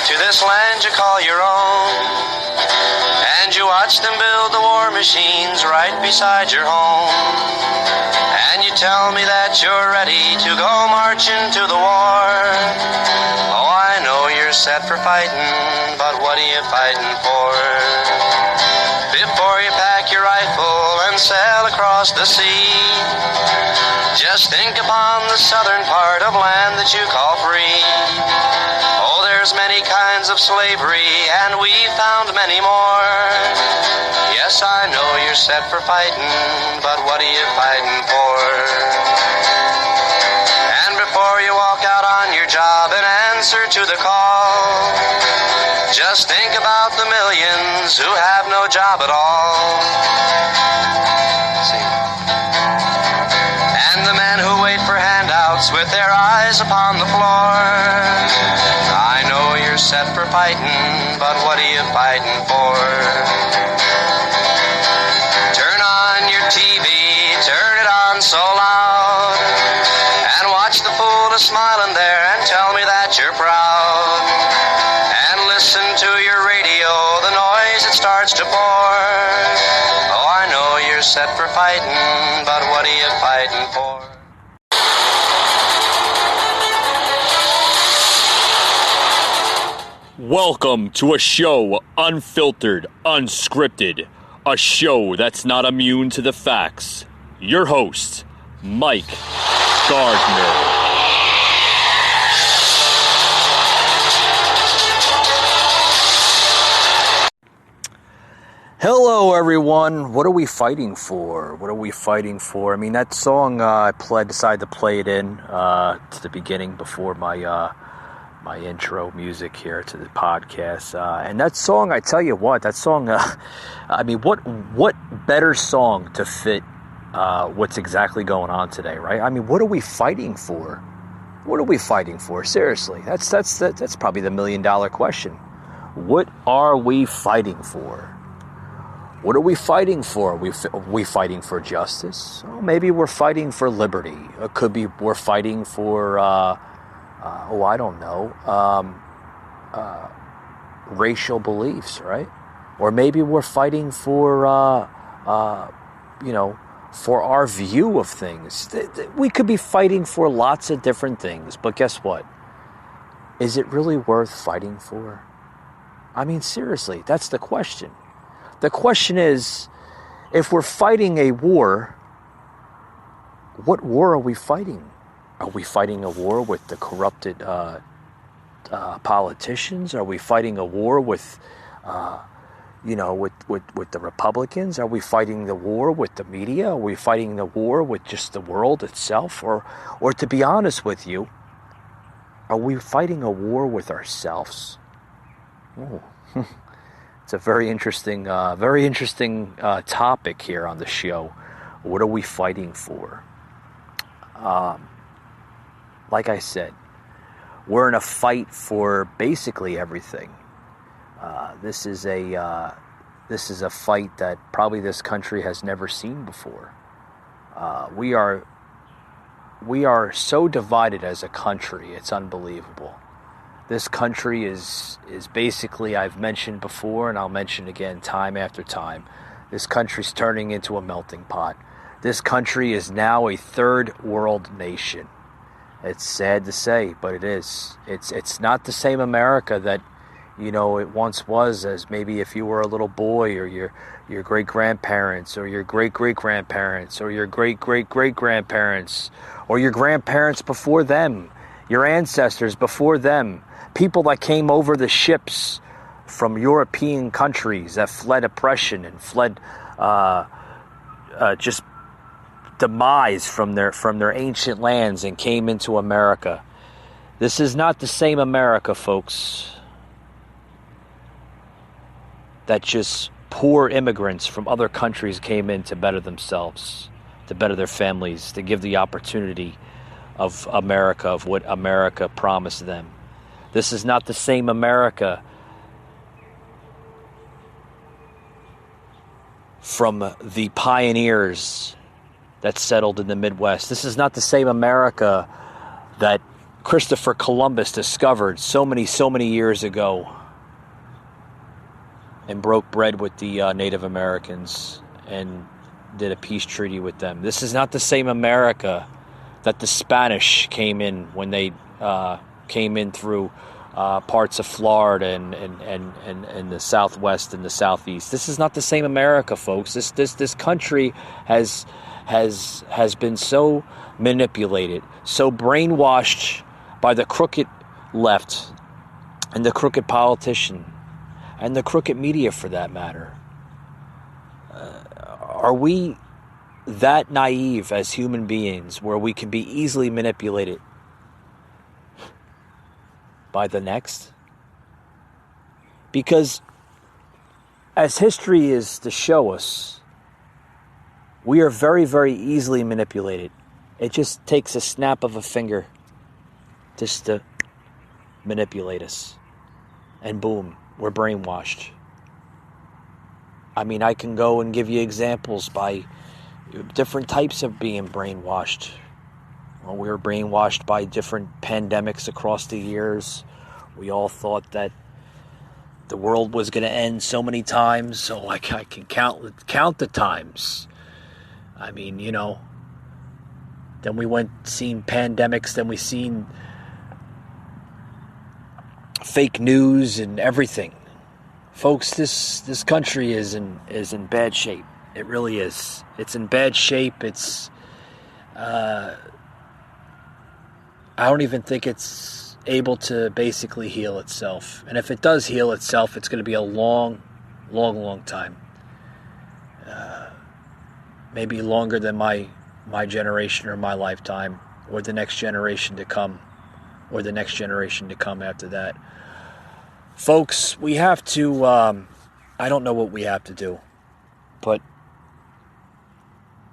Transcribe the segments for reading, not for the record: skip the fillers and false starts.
to this land you call your own. And you watch them build the war machines right beside your home. And you tell me that you're ready to go marching to the war. Oh, I know you're set for fighting, but what are you fighting for? Before you pack your rifle and sail across the sea, just think upon the southern part of land that you call free. Oh, there's many kinds of slavery, and we found many more. Yes, I know you're set for fighting, but what are you fighting for? And before you walk out on your job and answer to the call, just think about the millions who have no job at all. See? And the men who wait for handouts with their eyes upon the floor. I know you're set for fighting, but what are you fighting for? Turn on your TV, turn it on so loud, and watch the fool smiling there and tell me that you're proud. And listen to your radio, the noise it starts to pour. Oh, I know you're set for fighting, but what are you fighting for? Welcome to a show unfiltered, unscripted, a show that's not immune to the facts. Your host, Mike Gardner. Hello, everyone. What are we fighting for? What are we fighting for? I mean, that song I decided to play it in to the beginning before my my intro music here to the podcast. And that song, I tell you what, that song, I mean, what better song to fit what's exactly going on today, right? I mean, what are we fighting for? What are we fighting for? Seriously, that's probably the $1 million question. What are we fighting for? What are we fighting for? Are we fighting for justice? Well, maybe we're fighting for liberty. It could be we're fighting for, I don't know, racial beliefs, right? Or maybe we're fighting for, for our view of things. We could be fighting for lots of different things, but guess what? Is it really worth fighting for? I mean, seriously, that's the question. The question is, if we're fighting a war, what war are we fighting? Are we fighting a war with the corrupted politicians? Are we fighting a war with, with the Republicans? Are we fighting the war with the media? Are we fighting the war with just the world itself? Or to be honest with you, are we fighting a war with ourselves? Oh. It's a very interesting topic here on the show. What are we fighting for? Like I said, we're in a fight for basically everything. This is a fight that probably this country has never seen before. We are so divided as a country. It's unbelievable. This country is basically, I've mentioned before, and I'll mention again time after time, this country's turning into a melting pot. This country is now a third world nation. It's sad to say, but it is. It's not the same America that, it once was, as maybe if you were a little boy, or your great-grandparents, or your great-great-grandparents, or your great-great-great-grandparents, or your grandparents before them, your ancestors before them. People that came over the ships from European countries that fled oppression and fled just demise from their ancient lands and came into America. This is not the same America, folks, that just poor immigrants from other countries came in to better themselves, to better their families, to give the opportunity of America, of what America promised them. This is not the same America from the pioneers that settled in the Midwest. This is not the same America that Christopher Columbus discovered so many years ago and broke bread with the Native Americans and did a peace treaty with them. This is not the same America that the Spanish came in when they came in through parts of Florida and the Southwest and the Southeast. This is not the same America, folks. This country has been so manipulated, so brainwashed by the crooked left and the crooked politician and the crooked media, for that matter. Are we that naive as human beings where we can be easily manipulated by the next? Because as history is to show us, we are very, very easily manipulated. It just takes a snap of a finger just to manipulate us. And boom, we're brainwashed. I mean, I can go and give you examples by different types of being brainwashed. Well, we were brainwashed by different pandemics across the years. We all thought that the world was going to end so many times, so I can count the times. I mean, you know, then we seen pandemics, then we seen fake news and everything. Folks, this country is in bad shape. It really is. It's in bad shape. It's I don't even think it's able to basically heal itself. And if it does heal itself, it's going to be a long time. Maybe longer than my generation or my lifetime, or the next generation to come, or the next generation to come after that. Folks, we have to, I don't know what we have to do, but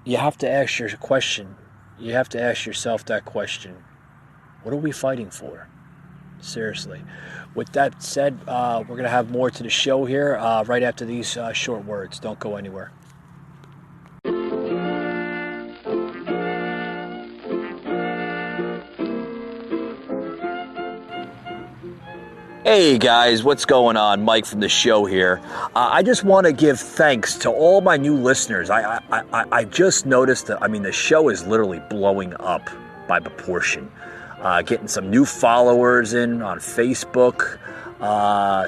you have to ask your question. You have to ask yourself that question. What are we fighting for? Seriously. With that said, we're going to have more to the show here right after these short words. Don't go anywhere. Hey guys, what's going on? Mike from the show here. I just want to give thanks to all my new listeners. I just noticed that, I mean, the show is literally blowing up by proportion. Getting some new followers in on Facebook,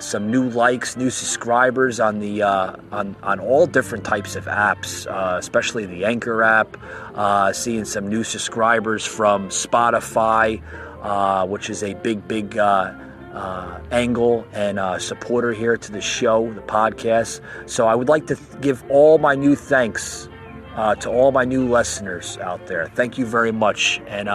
some new likes, new subscribers on the on all different types of apps, especially the Anchor app. Seeing some new subscribers from Spotify, which is a big angle and supporter here to the show, the podcast. So I would like to give all my new thanks to all my new listeners out there. Thank you very much. And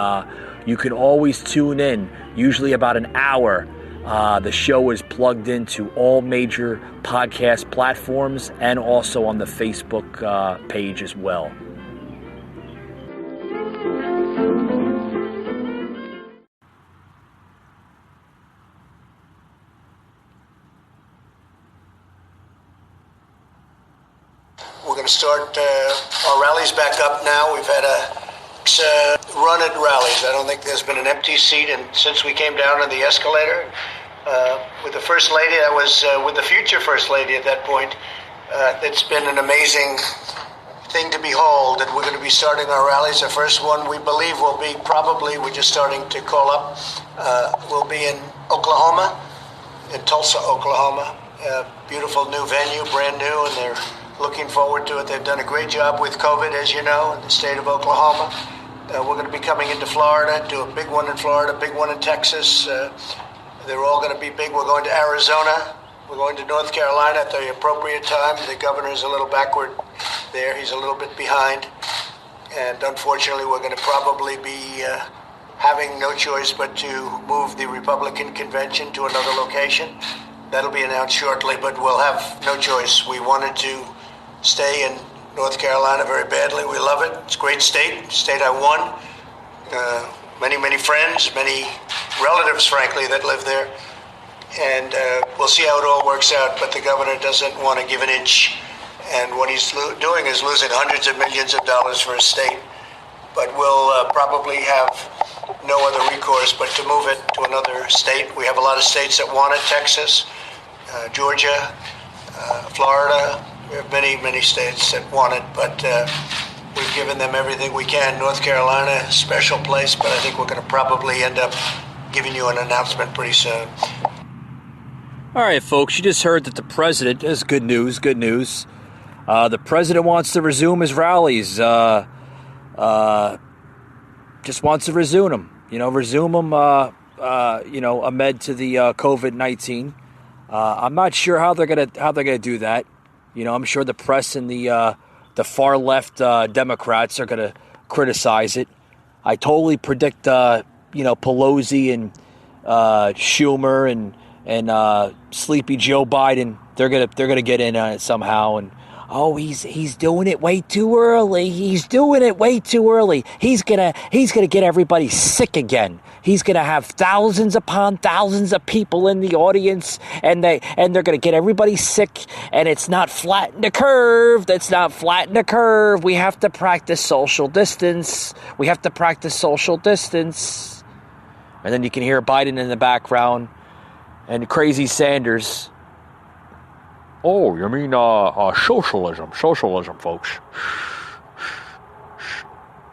you can always tune in, usually about an hour. The show is plugged into all major podcast platforms and also on the Facebook page as well. We're going to start our rallies back up now. We've had a run at rallies. I don't think there's been an empty seat since we came down on the escalator. With the First Lady, I was with the future First Lady at that point. It's been an amazing thing to behold, and we're going to be starting our rallies. The first one we believe will be we're just starting to call up, will be in Oklahoma, in Tulsa, Oklahoma. Beautiful new venue, brand new, and they're looking forward to it. They've done a great job with COVID, as you know, in the state of Oklahoma. We're going to be coming into Florida, do a big one in Florida, big one in Texas. They're all going to be big. We're going to Arizona. We're going to North Carolina at the appropriate time. The governor's a little backward there. He's a little bit behind. And unfortunately, we're going to probably be having no choice but to move the Republican convention to another location. That'll be announced shortly, but we'll have no choice. We wanted to stay in North Carolina very badly. We love it. It's a great state I won. Many friends, many relatives, frankly, that live there. And we'll see how it all works out, but the governor doesn't want to give an inch. And what he's doing is losing hundreds of millions of dollars for his state. But we'll probably have no other recourse but to move it to another state. We have a lot of states that want it: Texas, Georgia, Florida. We have many states that want it, but we've given them everything we can. North Carolina, special place, but I think we're going to probably end up giving you an announcement pretty soon. All right, folks, you just heard that the president, this is good news. The president wants to resume his rallies. Just wants to resume them. Resume them, amid to the COVID-19. I'm not sure how they're gonna do that. I'm sure the press and the far left Democrats are gonna criticize it. I totally predict Pelosi and Schumer and sleepy Joe Biden, they're gonna get in on it somehow. And he's doing it way too early. He's doing it way too early. He's gonna get everybody sick again. He's gonna have thousands upon thousands of people in the audience, and they're gonna get everybody sick. And it's not flatten the curve. That's not flatten the curve. We have to practice social distance. And then you can hear Biden in the background and crazy Sanders. Oh, you mean socialism, folks.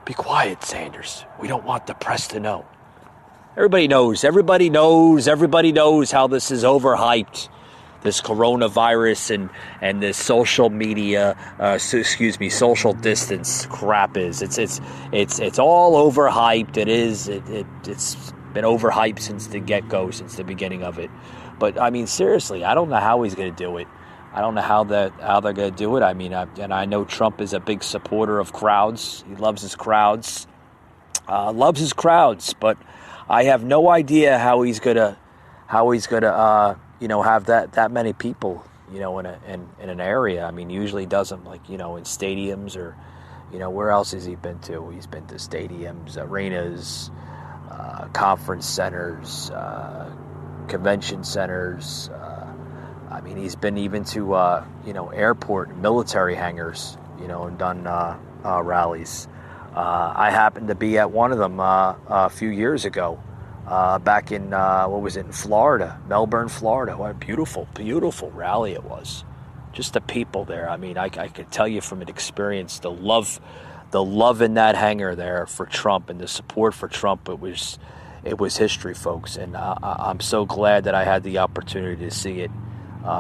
Be quiet, Sanders. We don't want the press to know. Everybody knows how this is overhyped. This coronavirus and this social media, social distance crap is. It's all overhyped. It's been overhyped since the get-go, since the beginning of it. But I mean, seriously, I don't know how he's going to do it. I don't know how they're going to do it. I mean, I know Trump is a big supporter of crowds. He loves his crowds. But I have no idea how he's gonna have that many people, in an area. I mean, usually he doesn't, like, in stadiums or, where else has he been to? He's been to stadiums, arenas, conference centers, convention centers. I mean, he's been even to, airport, military hangars, and done rallies. I happened to be at one of them a few years ago, back in, in Florida, Melbourne, Florida. What a beautiful, beautiful rally it was. Just the people there. I mean, I could tell you from an experience, the love in that hangar there for Trump and the support for Trump. It was history, folks. And I'm so glad that I had the opportunity to see it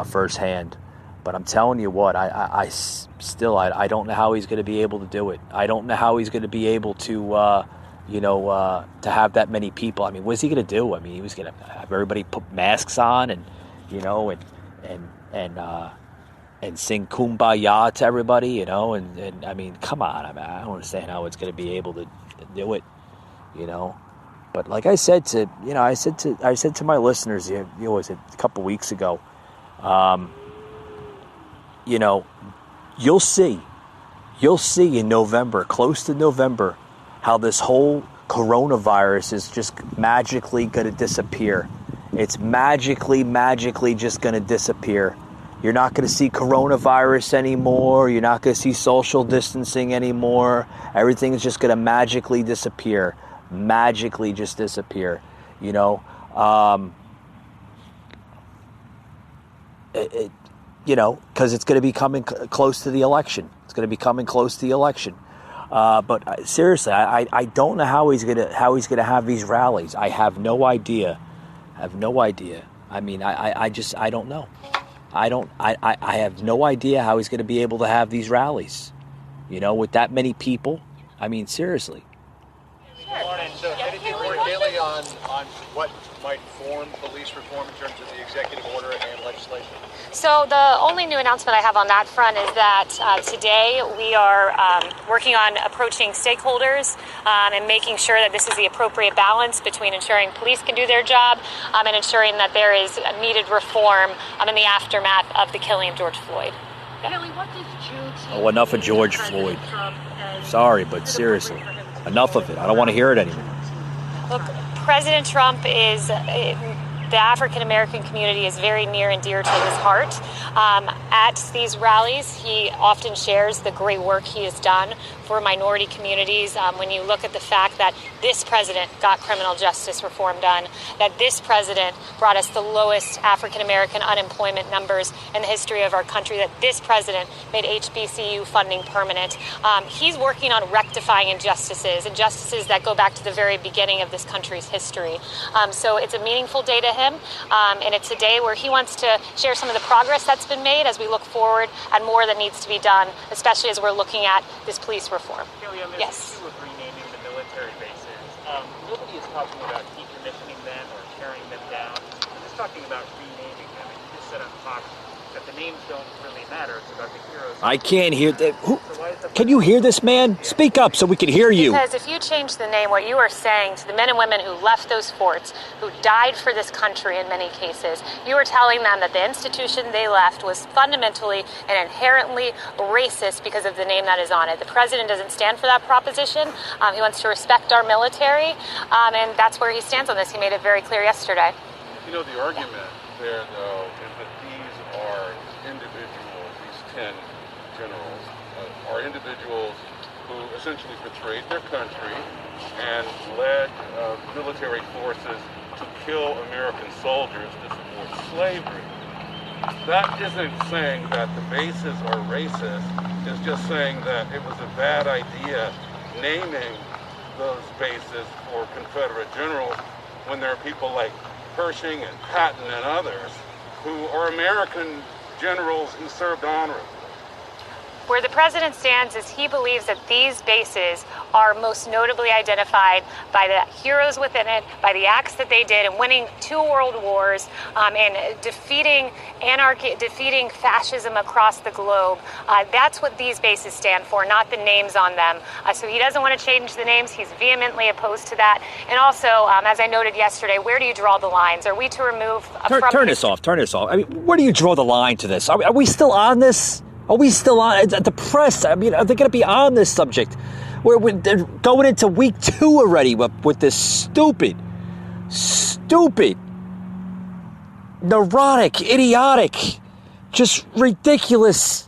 firsthand. But I'm telling you what, I still don't know how he's going to be able to do it. I don't know how he's going to be able to, to have that many people. I mean, what's he going to do? I mean, he was going to have everybody put masks on and sing Kumbaya to everybody, and I mean, come on. I mean, I don't understand how it's going to be able to do it, But like I said to my listeners, was it a couple weeks ago, you'll see in November, close to November, how this whole coronavirus is just magically going to disappear. It's magically just going to disappear. You're not going to see coronavirus anymore. You're not going to see social distancing anymore. Everything is just going to magically disappear. Magically just disappear. Because it's going to be coming close to the election. But seriously, I don't know how he's going to have these rallies. I have no idea. I mean, I don't know. I have no idea how he's going to be able to have these rallies. With that many people. I mean, seriously. So anything more daily on what might form police reform in terms of the executive order and legislation? So the only new announcement I have on that front is that today we are working on approaching stakeholders and making sure that this is the appropriate balance between ensuring police can do their job and ensuring that there is needed reform in the aftermath of the killing of George Floyd. Kelly, what does Juneteenth Oh, enough of George Floyd. Sorry, but seriously, enough of it. I don't want to hear it anymore. Look, President Trump is the African American community is very near and dear to his heart. At these rallies, he often shares the great work he has done for minority communities. When you look at the fact that this president got criminal justice reform done, that this president brought us the lowest African American unemployment numbers in the history of our country, that this president made HBCU funding permanent. He's working on rectifying injustices that go back to the very beginning of this country's history. So it's a meaningful day to him, and it's a day where he wants to share some of the progress that's been made as we look forward and more that needs to be done, especially as we're looking at this police reform. Kelly, on this issue of renaming the military bases, nobody is talking about decommissioning them or tearing them down. We're just talking about renaming them. And you just said on Fox that the names don't really matter. It's about the heroes. I can't hear that. Can you hear this man? Speak up so we can hear you. Because if you change the name, what you are saying to the men and women who left those forts, who died for this country in many cases, you are telling them that the institution they left was fundamentally and inherently racist because of the name that is on it. The president doesn't stand for that proposition. He wants to respect our military, and that's where he stands on this. He made it very clear yesterday. You know, the argument there, though, is that these are individuals, these 10 generals, are individuals who essentially betrayed their country and led military forces to kill American soldiers to support slavery. That isn't saying that the bases are racist. It's just saying that it was a bad idea naming those bases for Confederate generals when there are people like Pershing and Patton and others who are American generals who served honorably. Where the president stands is he believes that these bases are most notably identified by the heroes within it, by the acts that they did in winning 2 world wars, and defeating anarchy, defeating fascism across the globe. That's what these bases stand for, not the names on them. So he doesn't want to change the names. He's vehemently opposed to that. And also, as I noted yesterday, where do you draw the lines? Are we to remove... Turn this off. I mean, where do you draw the line to this? Are we still on this? Are we still on the press? I mean, are they going to be on this subject? They're going into week 2 already with this stupid, neurotic, idiotic, just ridiculous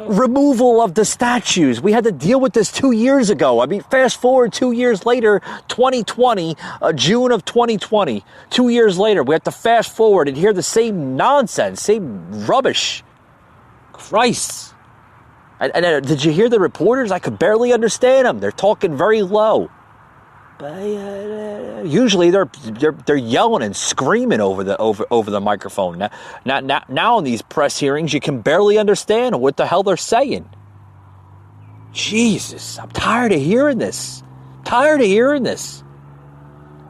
removal of the statues. We had to deal with this 2 years ago. I mean, fast forward 2 years later, 2020, June of 2020. 2 years later, we have to fast forward and hear the same nonsense, same rubbish. Christ. And did you hear the reporters? I could barely understand them. They're talking very low. But usually they're yelling and screaming over the microphone. Now in these press hearings, you can barely understand what the hell they're saying. Jesus, I'm tired of hearing this.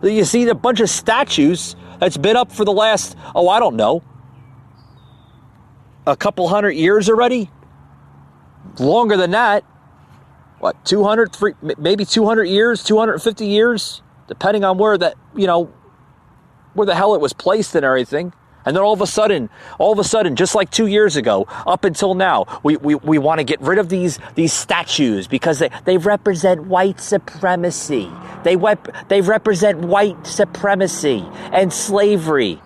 You see the bunch of statues that's been up for the last, I don't know, a couple hundred years already? Longer than that. What, 200, maybe 200 years, 250 years, depending on where that, where the hell it was placed and everything. And then all of a sudden, just like 2 years ago, up until now, we want to get rid of these statues because they represent white supremacy. They represent white supremacy and slavery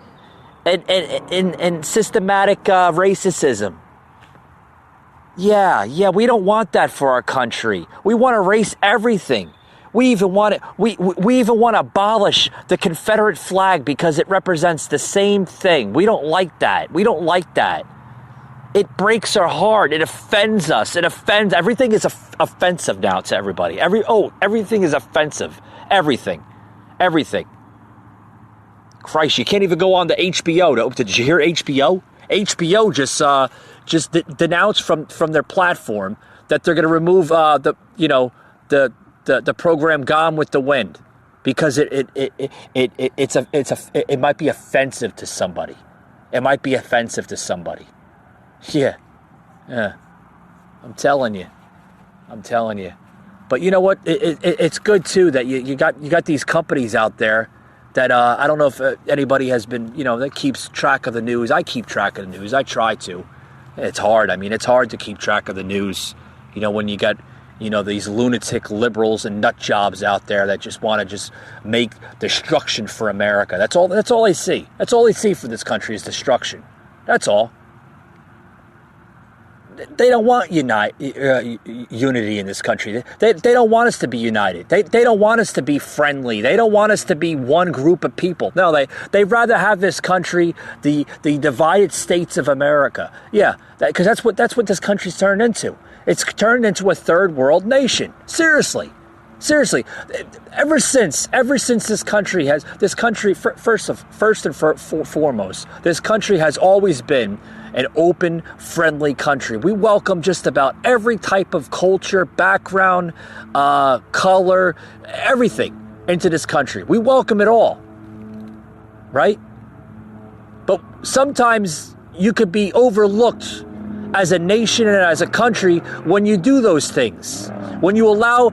and systematic racism. Yeah, we don't want that for our country. We want to erase everything. We even want to abolish the Confederate flag because it represents the same thing. We don't like that. It breaks our heart. It offends us. Everything is offensive now to everybody. Everything is offensive. Everything. Christ, you can't even go on to HBO. Did you hear HBO? HBO just denounced from their platform that they're going to remove the program Gone with the Wind because it might be offensive to somebody. Yeah. I'm telling you. But you know what? It's good too that you got these companies out there that I don't know if anybody has been, that keeps track of the news. I keep track of the news. I try to. It's hard. I mean, it's hard to keep track of the news, when you got these lunatic liberals and nut jobs out there that just want to just make destruction for America. That's all they see. That's all they see for this country is destruction. That's all. They don't want unity in this country. They don't want us to be united. They don't want us to be friendly. They don't want us to be one group of people. No, they'd rather have this country, the divided states of America. Yeah, because that's what this country's turned into. It's turned into a third world nation. Seriously. Ever since this country first and foremost, this country has always been an open, friendly country. We welcome just about every type of culture, background, color, everything into this country. We welcome it all, right? But sometimes you could be overlooked as a nation and as a country when you do those things. When you allow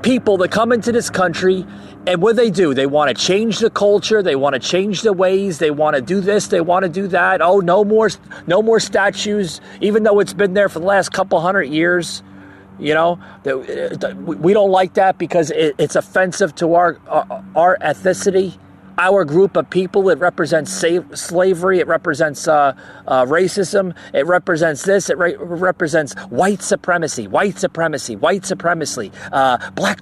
people to come into this country, and what do, they want to change the culture, they want to change the ways, they want to do this, they want to do that. Oh, no more statues, even though it's been there for the last couple hundred years. We don't like that because it's offensive to our ethnicity. Our group of people, it represents slavery, it represents racism, it represents this, it represents white supremacy, Black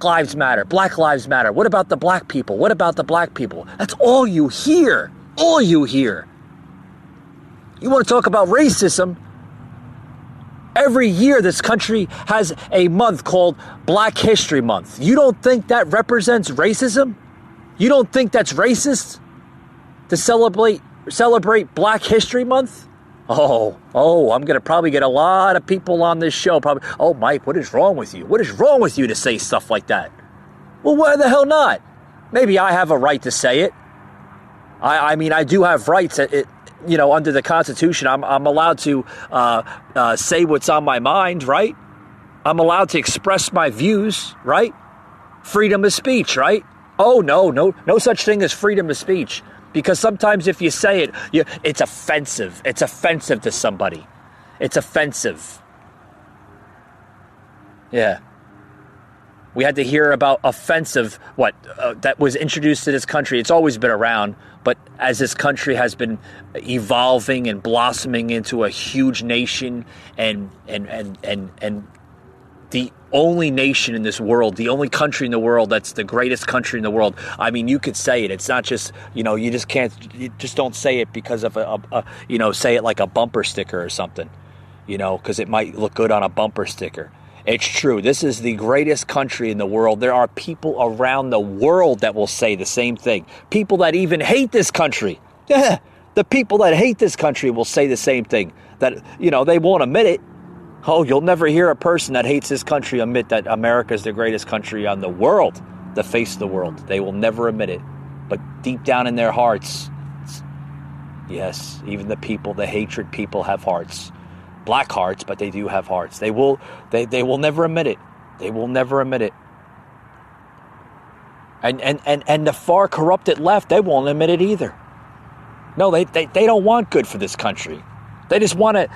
Lives Matter. What about the black people? That's all you hear. You want to talk about racism? Every year this country has a month called Black History Month. You don't think that represents racism? You don't think that's racist to celebrate Black History Month? Oh, I'm going to probably get a lot of people on this show. Probably, oh, Mike, what is wrong with you? What is wrong with you to say stuff like that? Well, why the hell not? Maybe I have a right to say it. I mean, I do have rights. Under the Constitution, I'm allowed to say what's on my mind, right? I'm allowed to express my views, right? Freedom of speech, right? Oh, no such thing as freedom of speech. Because sometimes if you say it, it's offensive. It's offensive to somebody. It's offensive. Yeah. We had to hear about offensive, that was introduced to this country. It's always been around, but as this country has been evolving and blossoming into a huge nation and the only nation in this world, the only country in the world that's the greatest country in the world. I mean, you could say it. It's not just, you just don't say it because of say it like a bumper sticker or something, because it might look good on a bumper sticker. It's true. This is the greatest country in the world. There are people around the world that will say the same thing. People that even hate this country. Yeah, the people that hate this country will say the same thing. That, they won't admit it. Oh, you'll never hear a person that hates this country admit that America is the greatest country on the world, the face of the world. They will never admit it. But deep down in their hearts, yes, even the hatred people have hearts. Black hearts, but they do have hearts. They will never admit it. They will never admit it. And the far corrupted left, they won't admit it either. No, they don't want good for this country. They just want to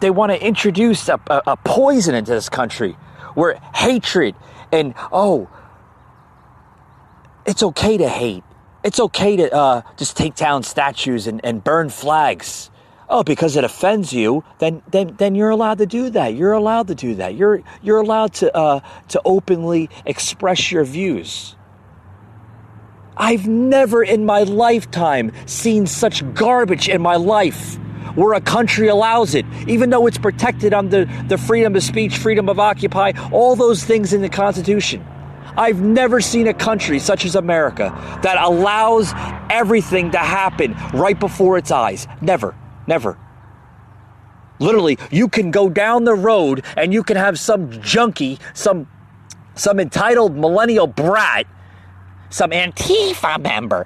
they want to introduce a poison into this country where hatred and it's okay to hate. It's okay to just take down statues and burn flags. Oh, because it offends you, then you're allowed to do that. You're allowed to do that. You're allowed to openly express your views. I've never in my lifetime seen such garbage in my life where a country allows it, even though it's protected under the freedom of speech, freedom of occupy, all those things in the Constitution. I've never seen a country such as America that allows everything to happen right before its eyes. Never. Literally, you can go down the road and you can have some junkie, some entitled millennial brat, some Antifa member,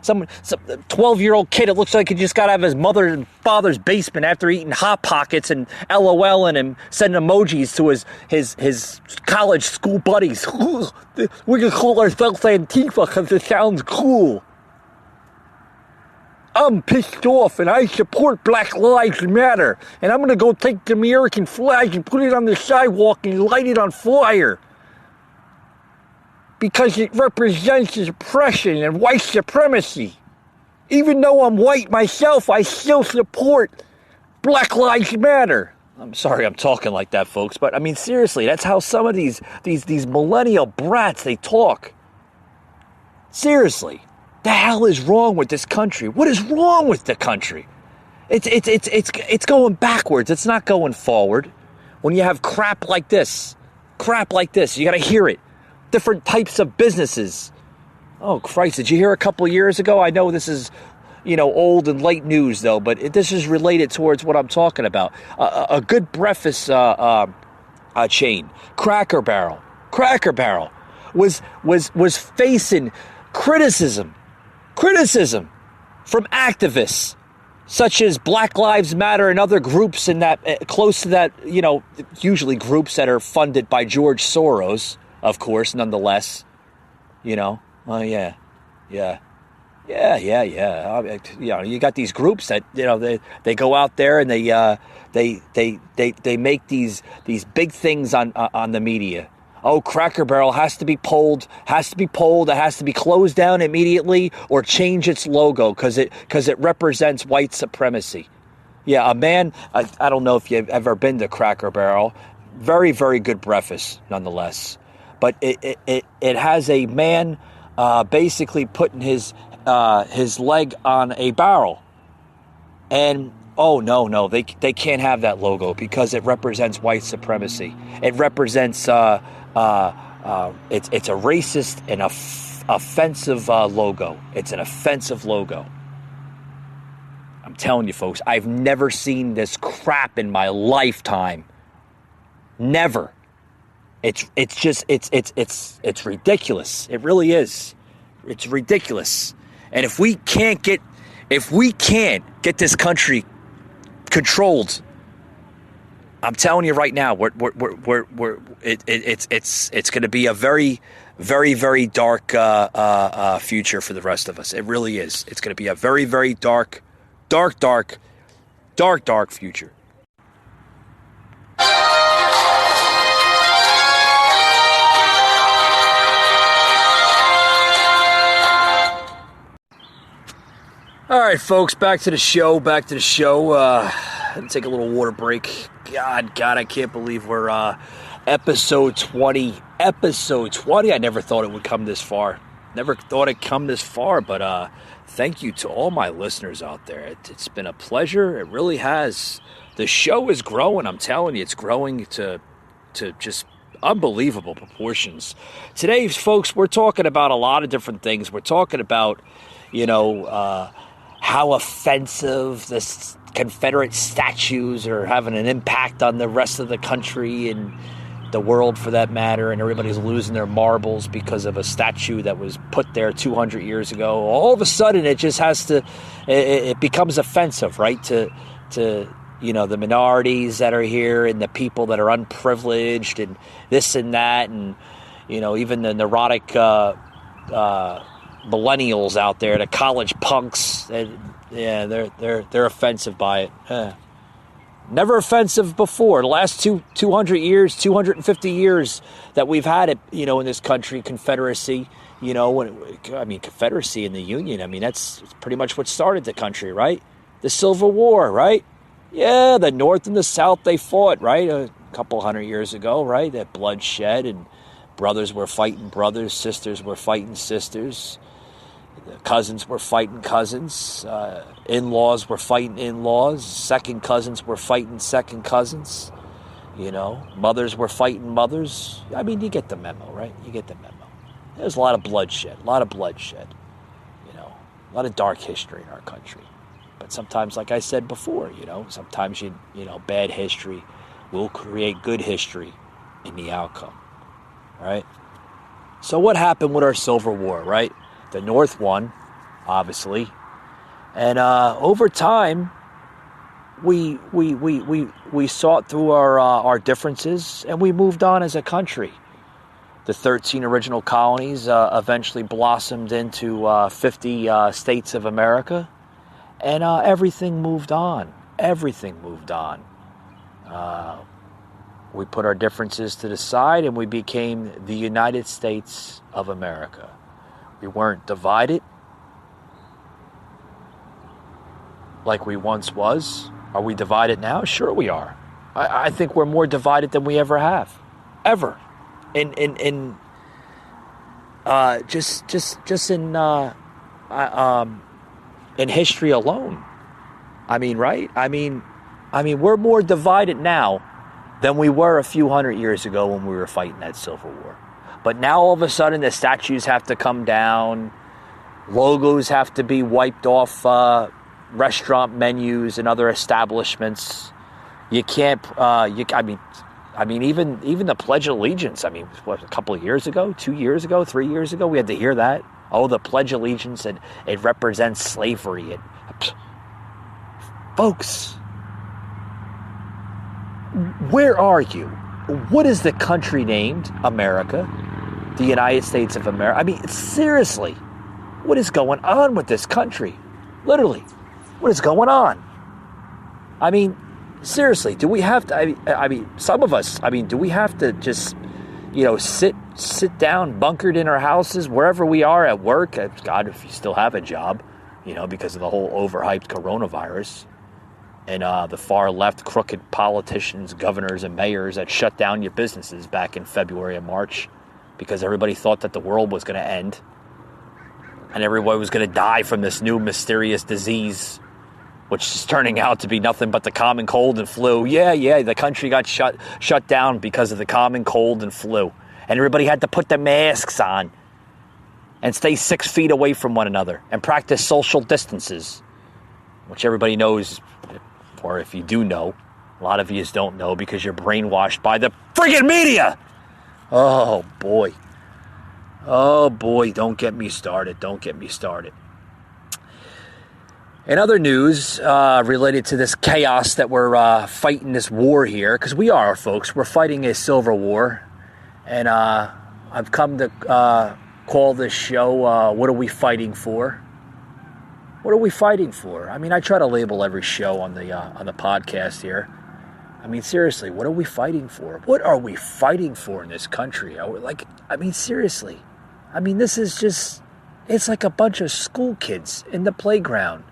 some 12-year-old kid. It looks like he just got out of his mother and father's basement after eating Hot Pockets and LOLing and sending emojis to his college school buddies. We can call ourselves Antifa because it sounds cool. I'm pissed off and I support Black Lives Matter. And I'm going to go take the American flag and put it on the sidewalk and light it on fire. Because it represents oppression and white supremacy. Even though I'm white myself, I still support Black Lives Matter. I'm sorry I'm talking like that, folks, but I mean, seriously, that's how some of these millennial brats, they talk. Seriously, the hell is wrong with this country? What is wrong with the country? It's going backwards. It's not going forward. When you have crap like this, you got to hear it. Different types of businesses. Oh, Christ, did you hear a couple years ago? I know this is, old and late news, though, but this is related towards what I'm talking about. A good breakfast chain, Cracker Barrel, was facing criticism from activists such as Black Lives Matter and other groups in that close to that, usually groups that are funded by George Soros, of course, nonetheless. Oh yeah. You got these groups that they go out there and they make these big things on the media. Oh, Cracker Barrel has to be pulled. It has to be closed down immediately or change its logo because it represents white supremacy. Yeah, a man. I don't know if you've ever been to Cracker Barrel. Very, very good breakfast, nonetheless. But it has a man basically putting his leg on a barrel, and oh no, they can't have that logo because it represents white supremacy. It represents it's a racist and offensive logo. It's an offensive logo. I'm telling you, folks, I've never seen this crap in my lifetime. Never. It's ridiculous. It really is. It's ridiculous. And if we can't get this country controlled, I'm telling you right now, it's going to be a very, very, very dark future for the rest of us. It really is. It's going to be a very, very dark future. All right, folks, back to the show. Take a little water break. God, I can't believe we're episode 20. Episode 20. I never thought it would come this far. But thank you to all my listeners out there. It's been a pleasure. It really has. The show is growing. I'm telling you, it's growing to just unbelievable proportions. Today, folks, we're talking about a lot of different things. We're talking about, how offensive the Confederate statues are having an impact on the rest of the country and the world for that matter, and everybody's losing their marbles because of a statue that was put there 200 years ago. All of a sudden, it just it becomes offensive, right, to the minorities that are here and the people that are unprivileged and this and that, and even the neurotic millennials out there, the college punks, they're offensive by it. Never offensive before. The last 250 years that we've had it, in this country, Confederacy, Confederacy in the Union, that's pretty much what started the country, right? The Civil War, right? Yeah, the North and the South, they fought, right? A couple hundred years ago, right? That bloodshed, and brothers were fighting brothers, sisters were fighting sisters. Cousins were fighting cousins, in-laws were fighting in-laws, second cousins were fighting second cousins, mothers were fighting mothers. You get the memo, right? You get the memo. There's a lot of bloodshed, a lot of dark history in our country. But sometimes, like I said before, sometimes bad history will create good history in the outcome, right? So what happened with our Civil War, right? The North won, obviously, and over time, we sought through our differences, and we moved on as a country. The 13 original colonies eventually blossomed into 50 states of America, And everything moved on. Everything moved on. We put our differences to the side and we became the United States of America. We weren't divided like we once was. Are we divided now? Sure we are. I think we're more divided than we ever have. Ever. In history alone. I mean, right? I mean, we're more divided now than we were a few hundred years ago when we were fighting that Civil War. But now all of a sudden the statues have to come down, logos have to be wiped off restaurant menus and other establishments. You can't. I mean, even the Pledge of Allegiance. I mean, what, a couple of years ago, 2 years ago, 3 years ago, we had to hear that. Oh, the Pledge of Allegiance, and it represents slavery. Folks, where are you? What is the country named? America, the United States of America. I mean, seriously, what is going on with this country? Literally, what is going on? I mean, seriously, do we have to? I mean, some of us. I mean, do we have to just, sit down, bunkered in our houses, wherever we are at work? God, if you still have a job, because of the whole overhyped coronavirus and the far left crooked politicians, governors, and mayors that shut down your businesses back in February and March because everybody thought that the world was going to end and everybody was going to die from this new mysterious disease, which is turning out to be nothing but the common cold and flu. Yeah, the country got shut down because of the common cold and flu. And everybody had to put their masks on and stay 6 feet away from one another and practice social distances, which everybody knows, or if you do know, a lot of you don't know because you're brainwashed by the friggin' media. Oh, boy. Don't get me started. In other news related to this chaos that we're fighting this war here, because we are, folks, we're fighting a civil war, and I've come to call this show, What Are We Fighting For? What are we fighting for? I mean, I try to label every show on the podcast here. I mean, seriously, what are we fighting for? What are we fighting for in this country? Seriously. I mean, this is just, it's like a bunch of school kids in the playground.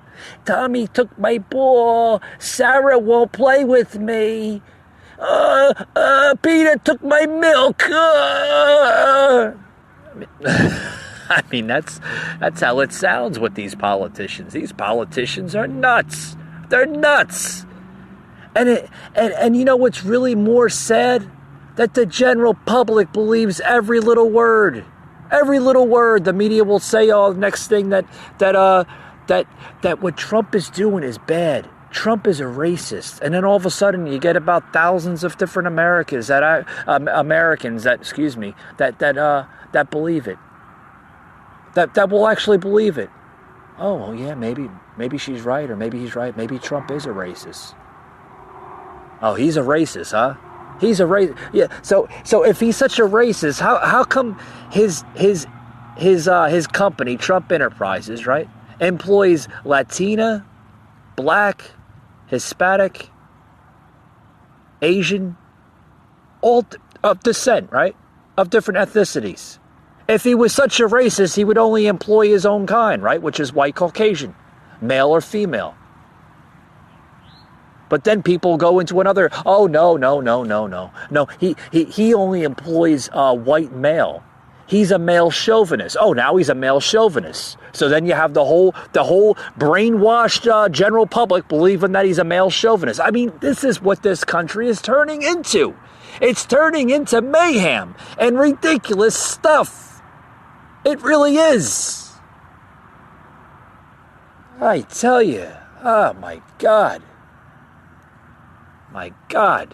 Tommy took my ball. Sarah won't play with me. Peter took my milk. I mean, that's how it sounds with these politicians. These politicians are nuts. They're nuts. And you know what's really more sad? That the general public believes every little word. Every little word. The media will say, next thing that what Trump is doing is bad. Trump is a racist. And then all of a sudden you get about thousands of different Americans that believe it. That will actually believe it. Oh, well, yeah, maybe she's right, or maybe he's right. Maybe Trump is a racist. Oh, he's a racist, huh? He's a racist. Yeah. So if he's such a racist, how come his company, Trump Enterprises, right, employs Latina, Black, Hispanic, Asian, all of descent, right, of different ethnicities? If he was such a racist, he would only employ his own kind, right, which is white Caucasian, male or female. But then people go into another, no. He only employs white male. He's a male chauvinist. Oh, now he's a male chauvinist. So then you have the whole brainwashed general public believing that he's a male chauvinist. I mean, this is what this country is turning into. It's turning into mayhem and ridiculous stuff. It really is. I tell you. Oh, my God. My God.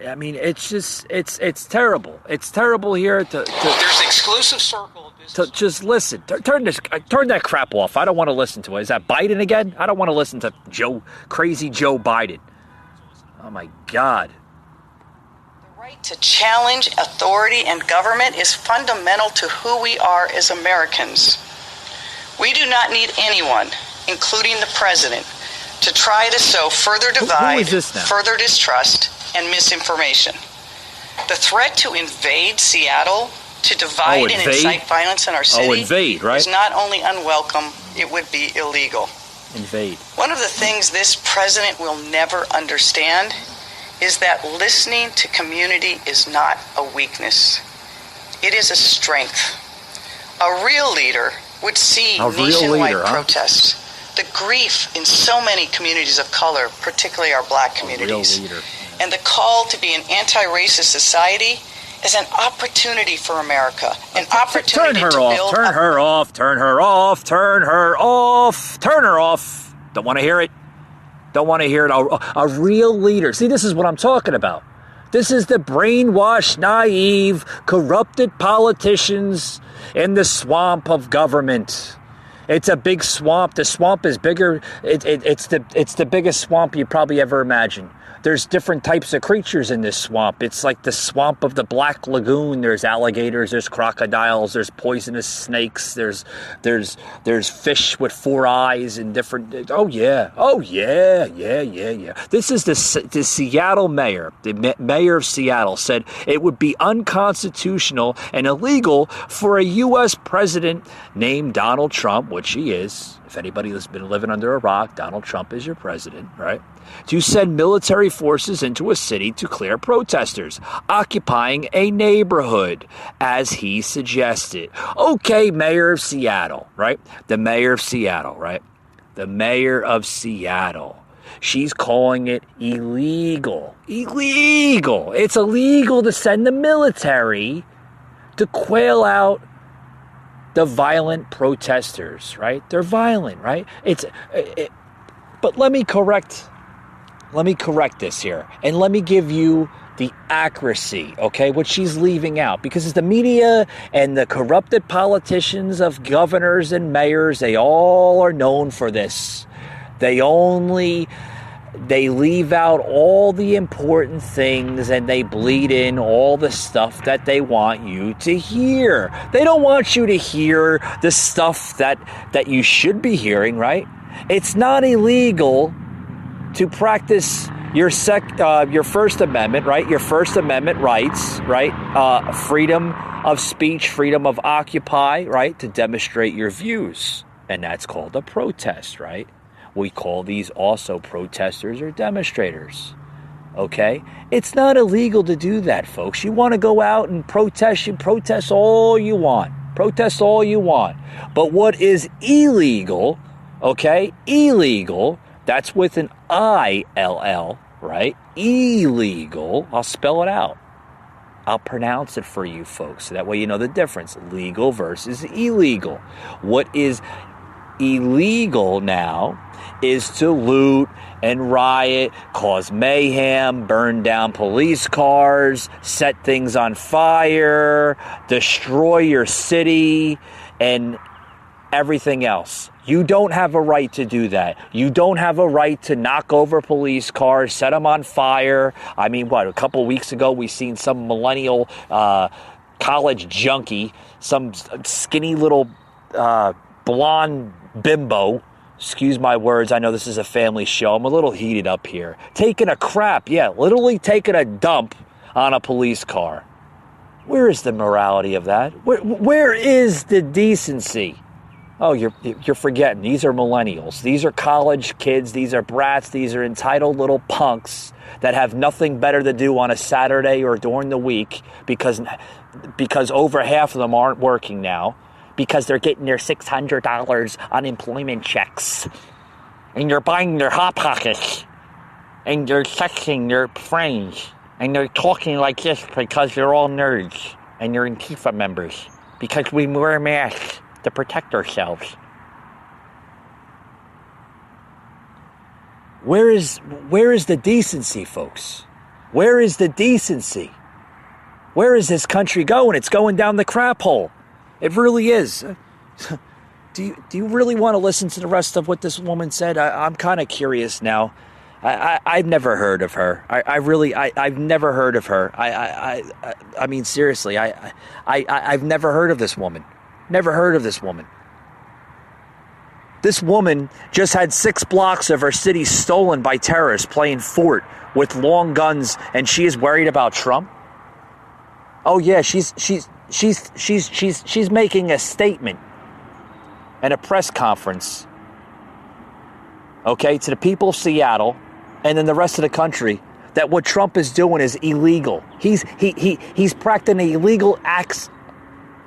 I mean, it's just, it's terrible. It's terrible here to There's exclusive circle of business. to just listen. Turn that crap off. I don't want to listen to it. Is that Biden again? I don't want to listen to crazy Joe Biden. Oh, my God. The right to challenge authority and government is fundamental to who we are as Americans. We do not need anyone, including the president, to try to sow further divide, who is this now? further distrust, and misinformation. The threat to invade Seattle, to divide and incite violence in our city, invade, right? is not only unwelcome, it would be illegal. Invade. One of the things this president will never understand is that listening to community is not a weakness. It is a strength. A real leader would see nationwide protests, the grief in so many communities of color, particularly our black communities, and the call to be an anti-racist society is an opportunity for America, an opportunity to build... Turn her off. Don't want to hear it. Don't want to hear it. A real leader. See, this is what I'm talking about. This is the brainwashed, naive, corrupted politicians in the swamp of government. It's a big swamp. The swamp is bigger. It's the biggest swamp you probably ever imagined. There's different types of creatures in this swamp. It's like the swamp of the Black Lagoon. There's alligators, there's crocodiles, there's poisonous snakes, there's fish with 4 eyes and different. Oh yeah. This is the Seattle mayor. The mayor of Seattle said it would be unconstitutional and illegal for a U.S. president named Donald Trump, which he is. If anybody has been living under a rock, Donald Trump is your president, right? To send military forces into a city to clear protesters occupying a neighborhood, as he suggested. Okay, mayor of Seattle, right? The mayor of Seattle, right? The mayor of Seattle. She's calling it illegal. Illegal. It's illegal to send the military to quail out the violent protesters, right? They're violent, right? But let me correct this here, and let me give you the accuracy, okay, what she's leaving out, because it's the media and the corrupted politicians of governors and mayors, they all are known for this. They leave out all the important things and they bleed in all the stuff that they want you to hear. They don't want you to hear the stuff that you should be hearing, right? It's not illegal to practice your First Amendment, right? Your First Amendment rights, right? Freedom of speech, freedom of occupy, right? To demonstrate your views. And that's called a protest, right? We call these also protesters or demonstrators, okay? It's not illegal to do that, folks. You want to go out and protest, you protest all you want. Protest all you want. But what is illegal, okay? Illegal, that's with an I-L-L, right? Illegal, I'll spell it out. I'll pronounce it for you folks, so that way you know the difference. Legal versus illegal. What is illegal now is to loot and riot, cause mayhem, burn down police cars, set things on fire, destroy your city, and everything else. You don't have a right to do that. You don't have a right to knock over police cars, set them on fire. I mean, a couple weeks ago we seen some millennial college junkie, some skinny little blonde bimbo, excuse my words, I know this is a family show, I'm a little heated up here, taking a crap, literally taking a dump on a police car. Where is the morality of that? Where is the decency? Oh, you're forgetting. These are millennials. These are college kids. These are brats. These are entitled little punks that have nothing better to do on a Saturday or during the week because over half of them aren't working now, because they're getting their $600 unemployment checks. And you're buying their Hot Pockets. And you're texting their friends. And they're talking like this because you're all nerds. And you're Antifa members. Because we wear masks to protect ourselves. Where is the decency, folks? Where is the decency? Where is this country going? It's going down the crap hole. It really is. Do you really want to listen to the rest of what this woman said? I'm kind of curious now. I've never heard of her. I've never heard of her. I mean, seriously, I've never heard of this woman. Never heard of this woman. This woman just had 6 blocks of her city stolen by terrorists playing fort with long guns, and she is worried about Trump? Oh yeah, she's making a statement and a press conference, okay, to the people of Seattle and then the rest of the country, that what Trump is doing is illegal. He's practicing illegal acts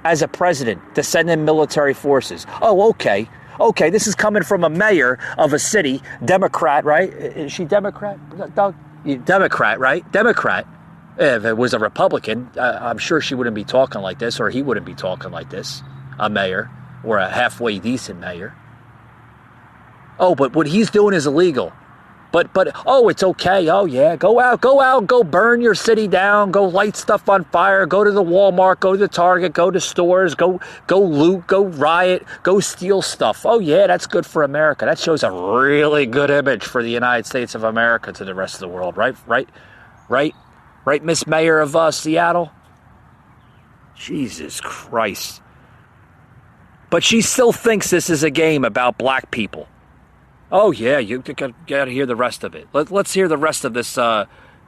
as a president to send in military forces. Oh, okay. Okay, this is coming from a mayor of a city, Democrat, right? Is she Democrat? Doug? Democrat, right? Democrat. If it was a Republican, I'm sure she wouldn't be talking like this, or he wouldn't be talking like this, a mayor, or a halfway decent mayor. Oh, but what he's doing is illegal. But oh, it's okay. Oh yeah, go out, go burn your city down, go light stuff on fire, go to the Walmart, go to the Target, go to stores, go loot, go riot, go steal stuff. Oh yeah, that's good for America. That shows a really good image for the United States of America to the rest of the world, right? Right, Miss Mayor of Seattle? Jesus Christ. But she still thinks this is a game about black people. Oh yeah, you got to hear the rest of it. Let's hear the rest of this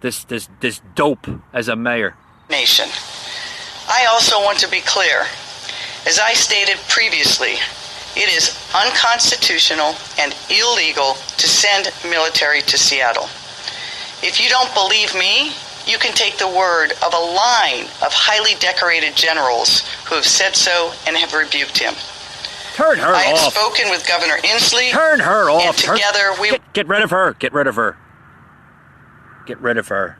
this dope as a mayor. Nation. I also want to be clear. As I stated previously, it is unconstitutional and illegal to send military to Seattle. If you don't believe me, you can take the word of a line of highly decorated generals who have said so and have rebuked him. Turn her off. I have spoken with Governor Inslee. Turn her off. And together we... Get rid of her. Get rid of her. Get rid of her.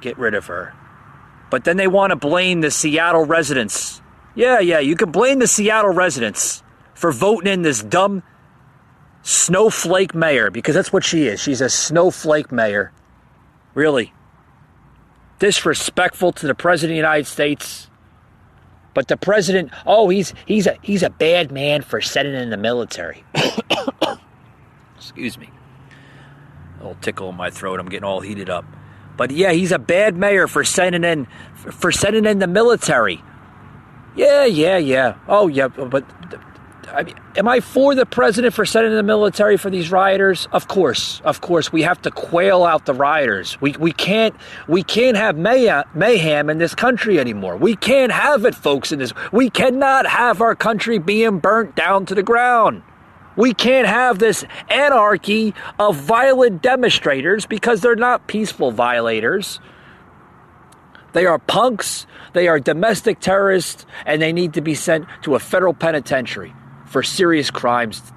Get rid of her. But then they want to blame the Seattle residents. Yeah, you can blame the Seattle residents for voting in this dumb snowflake mayor, because that's what she is. She's a snowflake mayor. Really. Disrespectful to the President of the United States. But the president, oh, he's a bad man for sending in the military. Excuse me. A little tickle in my throat. I'm getting all heated up. But yeah, he's a bad mayor for sending in the military. Yeah. Oh yeah, but I mean, am I for the president for sending in the military for these rioters? Of course. We have to quail out the rioters. We can't have mayhem in this country anymore. We can't have it, folks. We cannot have our country being burnt down to the ground. We can't have this anarchy of violent demonstrators, because they're not peaceful violators. They are punks. They are domestic terrorists, and they need to be sent to a federal penitentiary for serious crimes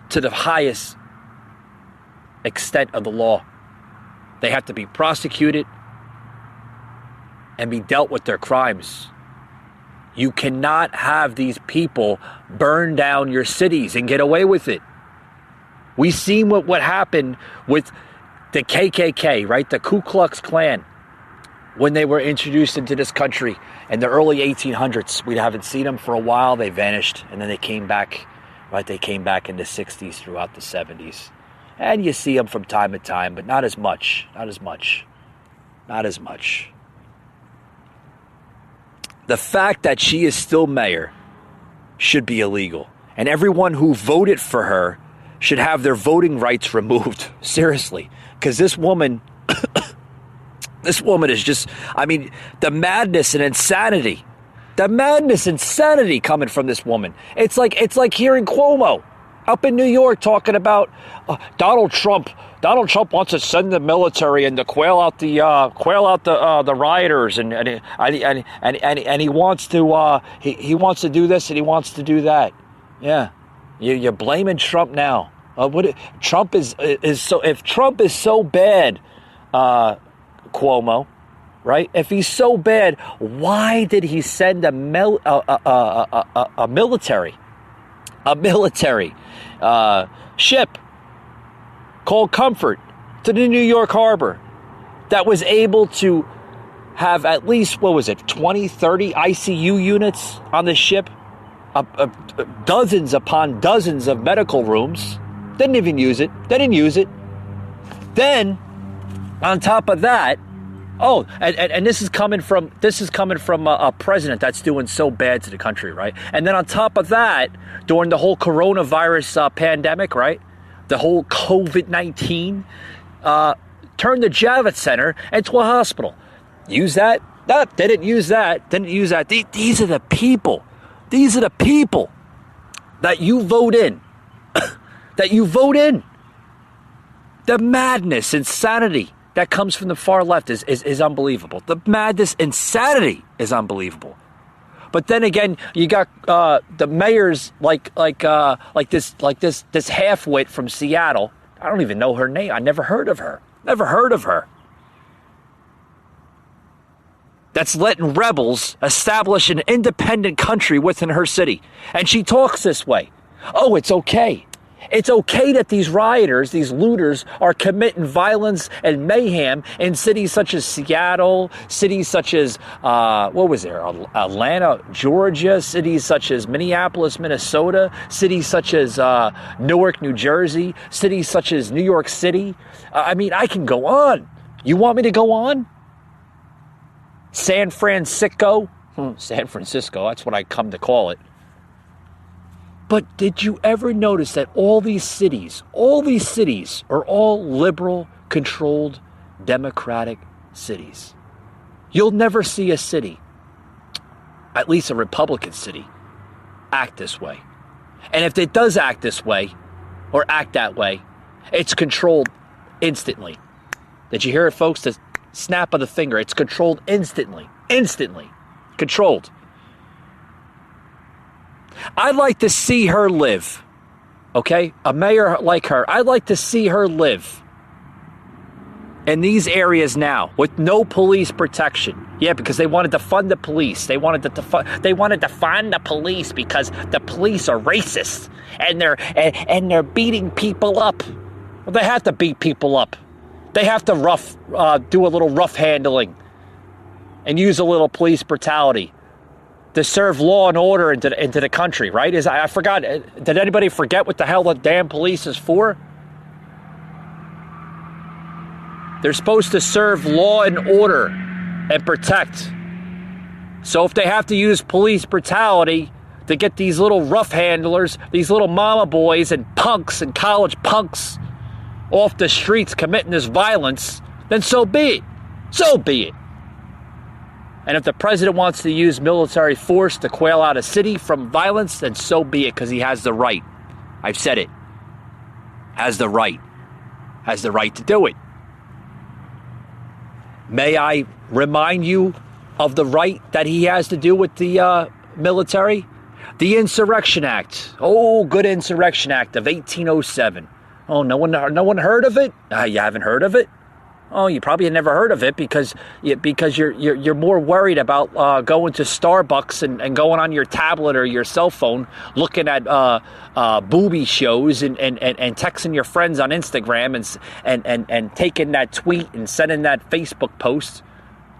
to the highest extent of the law. They have to be prosecuted and be dealt with their crimes. You cannot have these people burn down your cities and get away with it. We've seen what happened with the KKK, right? The Ku Klux Klan, when they were introduced into this country in the early 1800s. We haven't seen them for a while. They vanished, and then they came back, right? They came back in the 60s, throughout the 70s. And you see them from time to time, but not as much. The fact that she is still mayor should be illegal. And everyone who voted for her should have their voting rights removed. Seriously. Because this woman is just, I mean, the madness and insanity coming from this woman. It's like hearing Cuomo up in New York talking about Donald Trump. Donald Trump wants to send the military and to quail out the rioters, and he wants to he wants to do this and he wants to do that. Yeah, you're blaming Trump now. Trump is so, if Trump is so bad, Cuomo, right? If he's so bad, why did he send a military ship called Comfort to the New York harbor that was able to have at least, 20, 30 ICU units on the ship, dozens upon dozens of medical rooms? They didn't use it. Then, on top of that, Oh, and this is coming from a president that's doing so bad to the country, right? And then on top of that, during the whole coronavirus pandemic, right? The whole COVID-19, turned the Javits Center into a hospital. Use that? No, they didn't use that. These are the people. These are the people that you vote in. The madness, insanity that comes from the far left is unbelievable. The madness, insanity is unbelievable. But then again, you got the mayors like this halfwit from Seattle. I don't even know her name. I never heard of her. That's letting rebels establish an independent country within her city. And she talks this way. Oh, it's okay. It's okay that these rioters, these looters, are committing violence and mayhem in cities such as Seattle, cities such as, Atlanta, Georgia, cities such as Minneapolis, Minnesota, cities such as Newark, New Jersey, cities such as New York City. I mean, I can go on. You want me to go on? San Francisco, that's what I come to call it. But did you ever notice that all these cities are all liberal-controlled, democratic cities? You'll never see a city, at least a Republican city, act this way. And if it does act this way, or act that way, it's controlled instantly. Did you hear it, folks? The snap of the finger. It's controlled instantly. Controlled. I'd like to see her live, okay? A mayor like her. I'd like to see her live in these areas now with no police protection. Yeah, because they wanted to fund the police. They wanted to fund the police because the police are racist and they're beating people up. Well, they have to beat people up. They have to do a little rough handling and use a little police brutality to serve law and order into the country, right? I forgot. Did anybody forget what the hell the damn police is for? They're supposed to serve law and order and protect. So if they have to use police brutality to get these little rough handlers, these little mama boys and punks and college punks off the streets committing this violence, then so be it. So be it. And if the president wants to use military force to quail out a city from violence, then so be it, because he has the right. I've said it. Has the right to do it. May I remind you of the right that he has to do with the military? The Insurrection Act. Oh, good Insurrection Act of 1807. Oh, no one heard of it? You haven't heard of it? Oh, you probably never heard of it because you're more worried about going to Starbucks and going on your tablet or your cell phone looking at booby shows and texting your friends on Instagram and taking that tweet and sending that Facebook post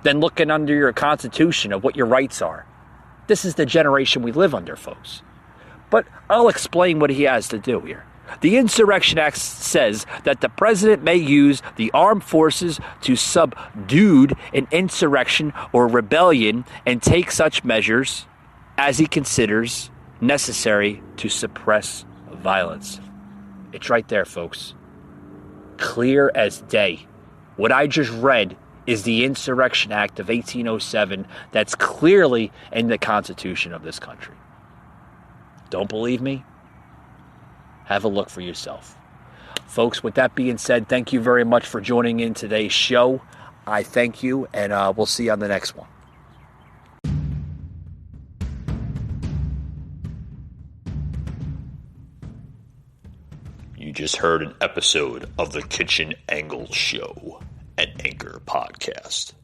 than looking under your Constitution of what your rights are. This is the generation we live under, folks. But I'll explain what he has to do here. The Insurrection Act says that the president may use the armed forces to subdue an insurrection or rebellion and take such measures as he considers necessary to suppress violence. It's right there, folks. Clear as day. What I just read is the Insurrection Act of 1807 that's clearly in the Constitution of this country. Don't believe me? Have a look for yourself. Folks, with that being said, thank you very much for joining in today's show. I thank you, and we'll see you on the next one. You just heard an episode of the Kitchen Angle Show, an Anchor podcast.